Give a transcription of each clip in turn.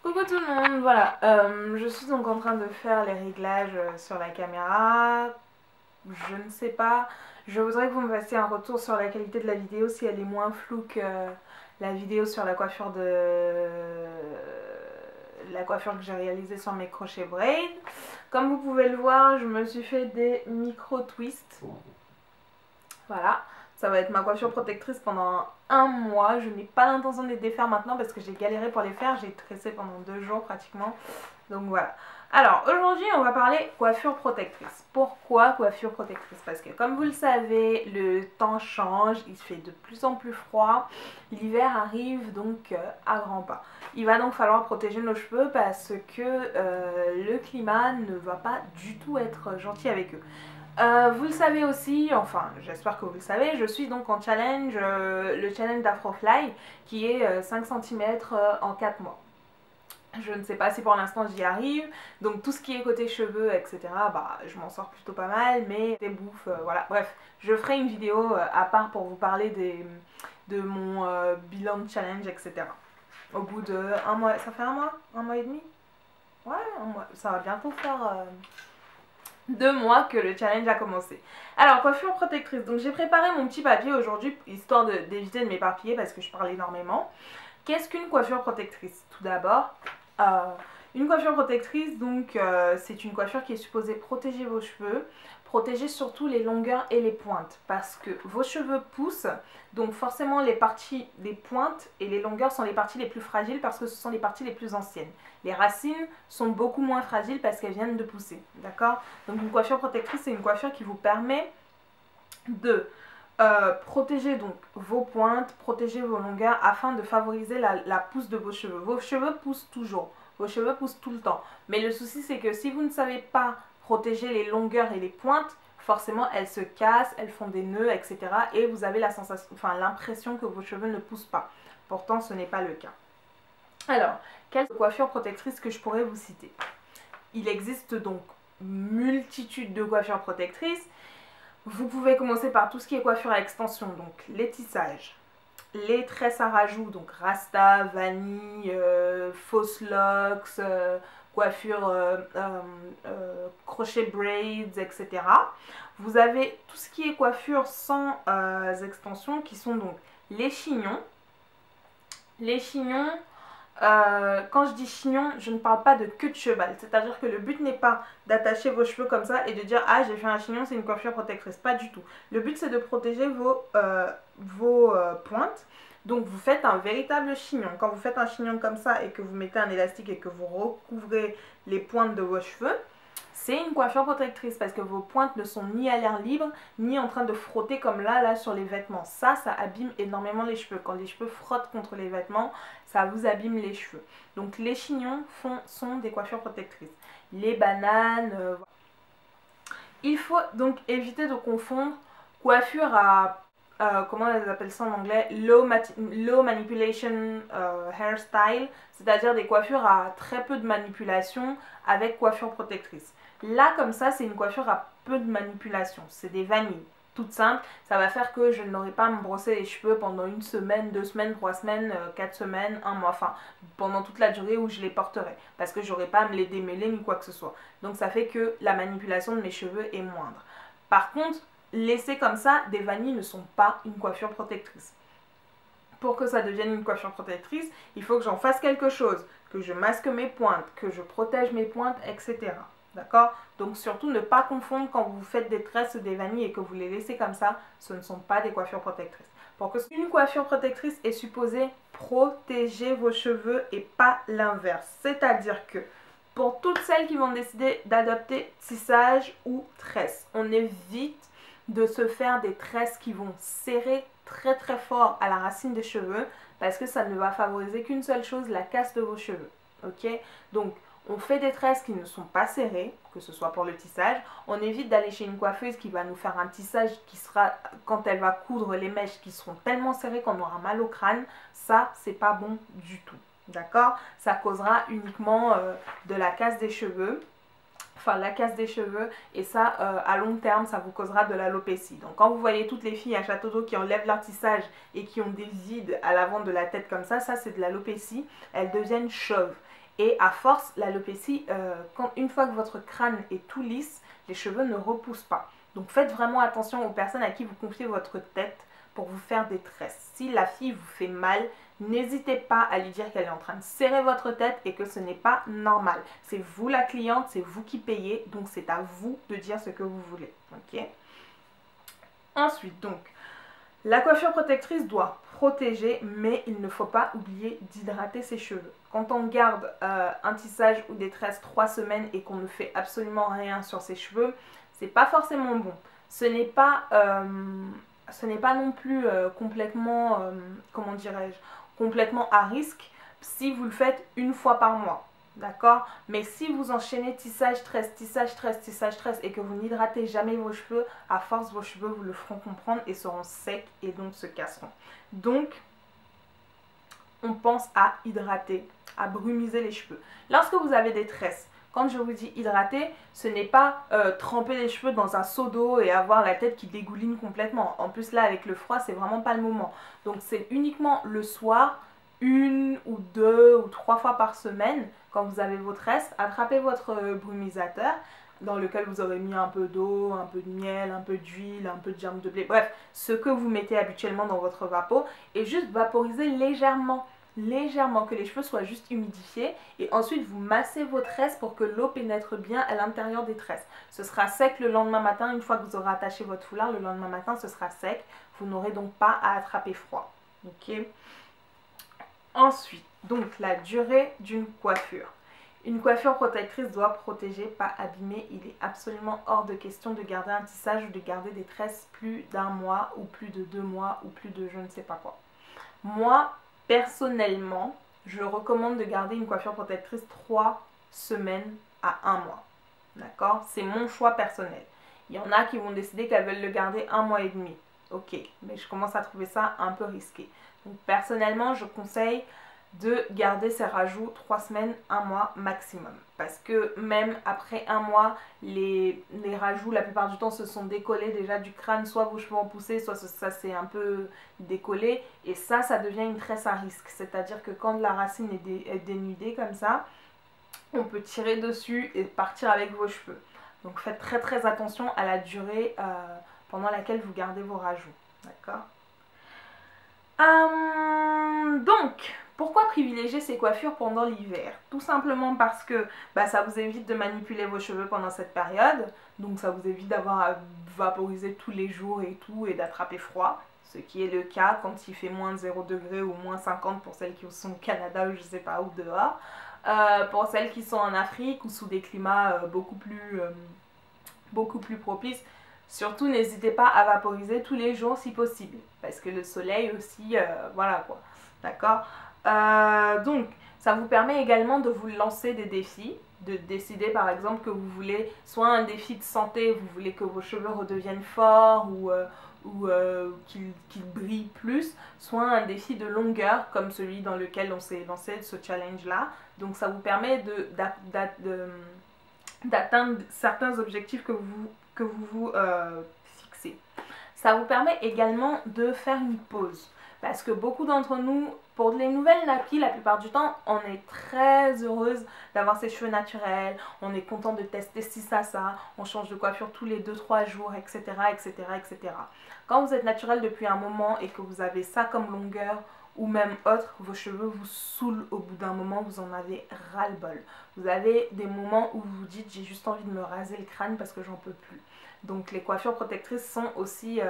Coucou tout le monde, voilà, je suis donc en train de faire les réglages sur la caméra, je ne sais pas, je voudrais que vous me fassiez un retour sur la qualité de la vidéo, si elle est moins floue que la vidéo sur la coiffure que j'ai réalisée sur mes crochets braid. Comme vous pouvez le voir, je me suis fait des micro twists, voilà. Ça va être ma coiffure protectrice pendant un mois. Je n'ai pas l'intention de les défaire maintenant parce que j'ai galéré pour les faire. J'ai tressé pendant 2 jours pratiquement. Donc voilà. Alors aujourd'hui on va parler coiffure protectrice. Pourquoi coiffure protectrice? Parce que comme vous le savez, le temps change, il fait de plus en plus froid. L'hiver arrive donc à grands pas. Il va donc falloir protéger nos cheveux parce que le climat ne va pas du tout être gentil avec eux. Vous le savez aussi, enfin j'espère que vous le savez, je suis donc en challenge, le challenge d'Afrofly qui est 5 cm en 4 mois. Je ne sais pas si pour l'instant j'y arrive, donc tout ce qui est côté cheveux, etc., bah je m'en sors plutôt pas mal, mais des bouffes, voilà. Bref, je ferai une vidéo à part pour vous parler de mon bilan de challenge, etc. Au bout de un mois, ça fait un mois et demi? Ouais, un mois, ça va bientôt faire 2 mois que le challenge a commencé. Alors, coiffure protectrice. Donc, j'ai préparé mon petit papier aujourd'hui, histoire d'éviter de m'éparpiller parce que je parle énormément. Qu'est-ce qu'une coiffure protectrice? Tout d'abord, une coiffure protectrice, donc, c'est une coiffure qui est supposée protéger vos cheveux, protéger surtout les longueurs et les pointes, parce que vos cheveux poussent, donc forcément les parties des pointes et les longueurs sont les parties les plus fragiles parce que ce sont les parties les plus anciennes. Les racines sont beaucoup moins fragiles parce qu'elles viennent de pousser, d'accord? Donc une coiffure protectrice, c'est une coiffure qui vous permet de protéger donc vos pointes, protéger vos longueurs afin de favoriser la pousse de vos cheveux. Vos cheveux poussent toujours, vos cheveux poussent tout le temps. Mais le souci c'est que si vous ne savez pas protéger les longueurs et les pointes, forcément elles se cassent, elles font des nœuds, etc. Et vous avez la sensation, enfin l'impression que vos cheveux ne poussent pas. Pourtant ce n'est pas le cas. Alors, quelle coiffure protectrice que je pourrais vous citer? Il existe donc multitude de coiffures protectrices. Vous pouvez commencer par tout ce qui est coiffure à extension, donc les tissages, les tresses à rajout, donc rasta, vanille, fausse locks, coiffure crochet braids, etc. Vous avez tout ce qui est coiffure sans extension qui sont donc les chignons. Les chignons, quand je dis chignon, je ne parle pas de queue de cheval. C'est-à-dire que le but n'est pas d'attacher vos cheveux comme ça et de dire « Ah, j'ai fait un chignon, c'est une coiffure protectrice ». Pas du tout. Le but, c'est de protéger vos pointes. Donc, vous faites un véritable chignon. Quand vous faites un chignon comme ça et que vous mettez un élastique et que vous recouvrez les pointes de vos cheveux, c'est une coiffure protectrice parce que vos pointes ne sont ni à l'air libre, ni en train de frotter comme là sur les vêtements. Ça abîme énormément les cheveux. Quand les cheveux frottent contre les vêtements, ça vous abîme les cheveux. Donc les chignons sont des coiffures protectrices. Les bananes, voilà. Il faut donc éviter de confondre coiffure à comment on appelle ça en anglais, low manipulation hairstyle, c'est-à-dire des coiffures à très peu de manipulation avec coiffure protectrice. Là, comme ça, c'est une coiffure à peu de manipulation, c'est des vanilles, toutes simples. Ça va faire que je n'aurai pas à me brosser les cheveux pendant 1 semaine, 2 semaines, 3 semaines, 4 semaines, 1 mois, enfin, pendant toute la durée où je les porterai, parce que j'aurai pas à me les démêler ni quoi que ce soit. Donc ça fait que la manipulation de mes cheveux est moindre. Par contre, laisser comme ça, des vanilles ne sont pas une coiffure protectrice. Pour que ça devienne une coiffure protectrice, il faut que j'en fasse quelque chose, que je masque mes pointes, que je protège mes pointes, etc. D'accord? Donc surtout ne pas confondre quand vous faites des tresses ou des vanilles et que vous les laissez comme ça, ce ne sont pas des coiffures protectrices. Pour que une coiffure protectrice est supposée protéger vos cheveux et pas l'inverse. C'est-à-dire que pour toutes celles qui vont décider d'adopter tissage ou tresse, on évite de se faire des tresses qui vont serrer très très fort à la racine des cheveux parce que ça ne va favoriser qu'une seule chose, la casse de vos cheveux. Ok? Donc on fait des tresses qui ne sont pas serrées, que ce soit pour le tissage. On évite d'aller chez une coiffeuse qui va nous faire un tissage qui sera, quand elle va coudre les mèches, qui seront tellement serrées qu'on aura mal au crâne. Ça, c'est pas bon du tout. D'accord? Ça causera uniquement de la casse des cheveux. Enfin la casse des cheveux, et ça à long terme ça vous causera de l'alopécie. Donc quand vous voyez toutes les filles à Château d'Eau qui enlèvent leur tissage et qui ont des vides à l'avant de la tête comme ça c'est de l'alopécie, elles deviennent chauves. et à force, l'alopécie, une fois que votre crâne est tout lisse, les cheveux ne repoussent pas. Donc faites vraiment attention aux personnes à qui vous confiez votre tête pour vous faire des tresses. Si la fille vous fait mal, n'hésitez pas à lui dire qu'elle est en train de serrer votre tête et que ce n'est pas normal. C'est vous la cliente, c'est vous qui payez, donc c'est à vous de dire ce que vous voulez. Ok? Ensuite, donc, la coiffure protectrice doit protéger, mais il ne faut pas oublier d'hydrater ses cheveux. Quand on garde un tissage ou des tresses 3 semaines et qu'on ne fait absolument rien sur ses cheveux, c'est pas forcément bon. Ce n'est pas non plus complètement, comment dirais-je, complètement à risque si vous le faites une fois par mois. D'accord? Mais si vous enchaînez tissage, tresse, tissage, tresse, tissage, tresse et que vous n'hydratez jamais vos cheveux, à force vos cheveux vous le feront comprendre et seront secs et donc se casseront. Donc, on pense à hydrater, à brumiser les cheveux. Lorsque vous avez des tresses, quand je vous dis hydrater, ce n'est pas tremper les cheveux dans un seau d'eau et avoir la tête qui dégouline complètement. En plus là, avec le froid, c'est vraiment pas le moment. Donc c'est uniquement le soir, 1 ou 2 ou 3 fois par semaine, quand vous avez vos tresses, attrapez votre brumisateur dans lequel vous aurez mis un peu d'eau, un peu de miel, un peu d'huile, un peu de germe de blé, bref, ce que vous mettez habituellement dans votre vapeau et juste vaporiser légèrement, que les cheveux soient juste humidifiés et ensuite vous massez vos tresses pour que l'eau pénètre bien à l'intérieur des tresses. Ce sera sec le lendemain matin, une fois que vous aurez attaché votre foulard, le lendemain matin ce sera sec, vous n'aurez donc pas à attraper froid. Ok? Ensuite, donc la durée d'une coiffure. Une coiffure protectrice doit protéger, pas abîmer. Il est absolument hors de question de garder un tissage ou de garder des tresses plus d'1 mois ou plus de 2 mois ou plus de je ne sais pas quoi. Moi, personnellement, je recommande de garder une coiffure protectrice 3 semaines à 1 mois. D'accord? C'est mon choix personnel. Il y en a qui vont décider qu'elles veulent le garder 1 mois et demi. Ok, mais je commence à trouver ça un peu risqué. Donc personnellement, je conseille de garder ces rajouts 3 semaines, 1 mois maximum. Parce que même après 1 mois, les rajouts, la plupart du temps, se sont décollés déjà du crâne. Soit vos cheveux ont poussé, soit ça s'est un peu décollé. Et ça devient une tresse à risque. C'est-à-dire que quand la racine est dénudée comme ça, on peut tirer dessus et partir avec vos cheveux. Donc faites très très attention à la durée pendant laquelle vous gardez vos rajouts. D'accord? Donc, pourquoi privilégier ces coiffures pendant l'hiver? Tout simplement parce que ça vous évite de manipuler vos cheveux pendant cette période. Donc ça vous évite d'avoir à vaporiser tous les jours et tout et d'attraper froid. Ce qui est le cas quand il fait moins de 0 degré ou moins 50 pour celles qui sont au Canada ou je sais pas où dehors. Pour celles qui sont en Afrique ou sous des climats beaucoup plus propices. Surtout, n'hésitez pas à vaporiser tous les jours si possible. Parce que le soleil aussi, voilà quoi. D'accord? Donc, ça vous permet également de vous lancer des défis. De décider par exemple que vous voulez soit un défi de santé, vous voulez que vos cheveux redeviennent forts ou qu'ils brillent plus, soit un défi de longueur comme celui dans lequel on s'est lancé, ce challenge-là. Donc, ça vous permet d'atteindre certains objectifs que vous fixez. Ça vous permet également de faire une pause. Parce que beaucoup d'entre nous, pour les nouvelles nappies, la plupart du temps, on est très heureuse d'avoir ses cheveux naturels, on est content de tester ci, ça, on change de coiffure tous les 2-3 jours, etc., etc., etc. Quand vous êtes naturel depuis un moment et que vous avez ça comme longueur, ou même autre, vos cheveux vous saoulent au bout d'un moment, vous en avez ras-le-bol. Vous avez des moments où vous vous dites j'ai juste envie de me raser le crâne parce que j'en peux plus. Donc les coiffures protectrices sont aussi,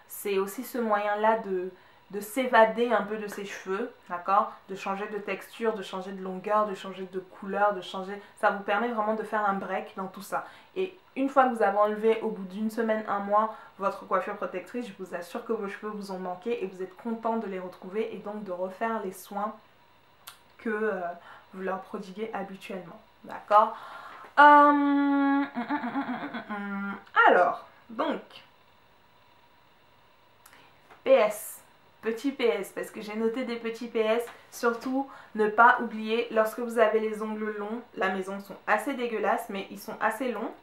c'est aussi ce moyen-là de s'évader un peu de ses cheveux, d'accord? De changer de texture, de changer de longueur, de changer de couleur, de changer... Ça vous permet vraiment de faire un break dans tout ça. Et une fois que vous avez enlevé au bout d'une semaine, 1 mois, votre coiffure protectrice, je vous assure que vos cheveux vous ont manqué et vous êtes content de les retrouver et donc de refaire les soins que vous leur prodiguez habituellement, d'accord? Alors, donc, PS. Petit PS, parce que j'ai noté des petits PS, surtout ne pas oublier, lorsque vous avez les ongles longs, la maison sont assez dégueulasses, mais ils sont assez longs,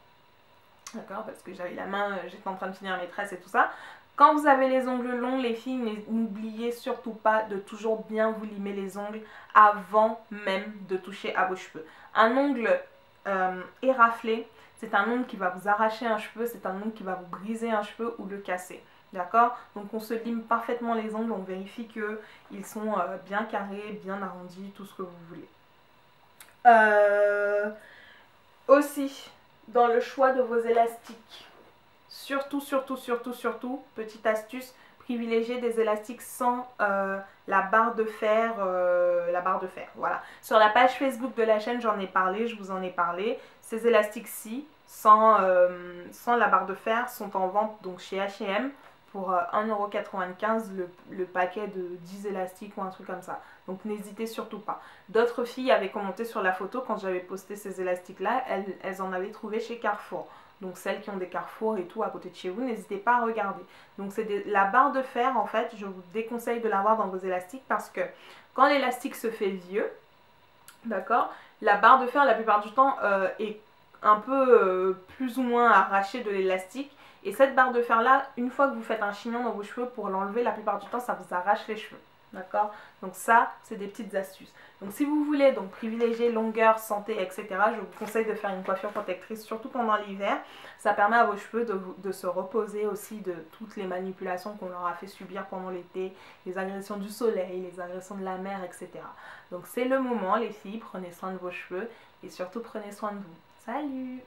d'accord, parce que j'avais la main, j'étais en train de finir mes tresses et tout ça, Quand vous avez les ongles longs, les filles, n'oubliez surtout pas de toujours bien vous limer les ongles avant même de toucher à vos cheveux. Un ongle éraflé, c'est un ongle qui va vous arracher un cheveu, c'est un ongle qui va vous briser un cheveu ou le casser. D'accord? Donc on se lime parfaitement les ongles, on vérifie qu'ils sont bien carrés, bien arrondis, tout ce que vous voulez. Aussi, dans le choix de vos élastiques, surtout, petite astuce, privilégiez des élastiques sans la barre de fer, voilà. Sur la page Facebook de la chaîne, j'en ai parlé, je vous en ai parlé. Ces élastiques-ci, sans la barre de fer, sont en vente donc chez H&M pour 1,95 € le paquet de 10 élastiques ou un truc comme ça. Donc n'hésitez surtout pas. D'autres filles avaient commenté sur la photo quand j'avais posté ces élastiques-là, elles en avaient trouvé chez Carrefour. Donc celles qui ont des carrefours et tout à côté de chez vous, n'hésitez pas à regarder. Donc c'est la barre de fer, en fait, je vous déconseille de l'avoir dans vos élastiques parce que quand l'élastique se fait vieux, d'accord, la barre de fer la plupart du temps est un peu plus ou moins arrachée de l'élastique. Et cette barre de fer là, une fois que vous faites un chignon dans vos cheveux, pour l'enlever, la plupart du temps, ça vous arrache les cheveux. D'accord? Donc ça, c'est des petites astuces. Donc si vous voulez donc privilégier longueur, santé, etc., je vous conseille de faire une coiffure protectrice, surtout pendant l'hiver. Ça permet à vos cheveux de se reposer aussi de toutes les manipulations qu'on leur a fait subir pendant l'été, les agressions du soleil, les agressions de la mer, etc. Donc c'est le moment, les filles, prenez soin de vos cheveux et surtout prenez soin de vous. Salut!